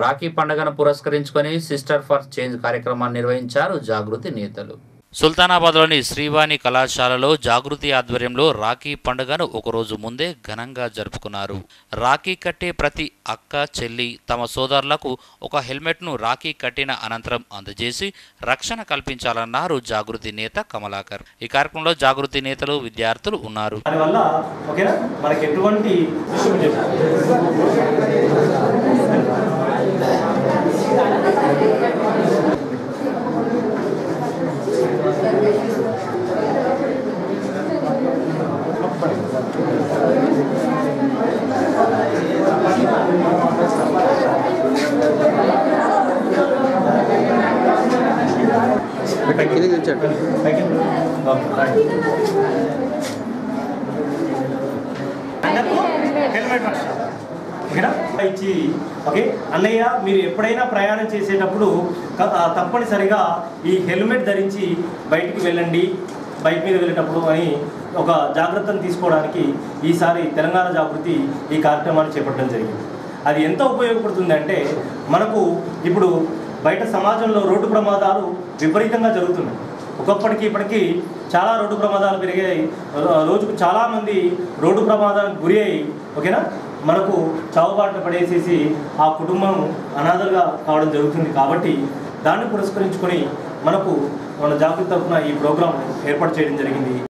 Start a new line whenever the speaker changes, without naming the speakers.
రాఖీ పండుగను పురస్కరించుకొని sister for change కార్యక్రమాన్ని నిర్వహించారు జాగృతి నేతలు. సుల్తానాబాద్లోని శ్రీవాణి కళాశాలలో జాగృతి ఆధ్వర్యంలో రాఖీ పండుగను ఒకరోజు ముందే ఘనంగా జరుపుకున్నారు. రాఖీ కట్టే ప్రతి అక్క చెల్లి తమ సోదరులకు ఒక హెల్మెట్ను రాఖీ కట్టిన అనంతరం అందజేసి రక్షణ కల్పించాలన్నారు జాగృతి నేత కమలాకర్. ఈ కార్యక్రమంలో జాగృతి నేతలు విద్యార్థులు ఉన్నారు.
ఇచ్చి ఓకే అన్నయ్య మీరు ఎప్పుడైనా ప్రయాణం చేసేటప్పుడు తప్పనిసరిగా ఈ హెల్మెట్ ధరించి బయటికి వెళ్ళండి బైక్ మీద వెళ్ళేటప్పుడు అని ఒక జాగ్రత్తను తీసుకోవడానికి ఈసారి తెలంగాణ జాగృతి ఈ కార్యక్రమాన్ని చేపట్టడం జరిగింది. అది ఎంత ఉపయోగపడుతుంది అంటే మనకు ఇప్పుడు బయట సమాజంలో రోడ్డు ప్రమాదాలు విపరీతంగా జరుగుతున్నాయి. ఒకప్పటికి ఇప్పటికీ చాలా రోడ్డు ప్రమాదాలు పెరిగాయి. రోజుకు చాలామంది రోడ్డు ప్రమాదానికి గురి అయ్యి ఓకేనా మనకు చావుబాటున పడేసేసి ఆ కుటుంబం అనాథలుగా కావడం జరుగుతుంది. కాబట్టి దాన్ని పురస్కరించుకొని మన జాగృతి తరఫున ఈ ప్రోగ్రాం ఏర్పాటు చేయడం జరిగింది.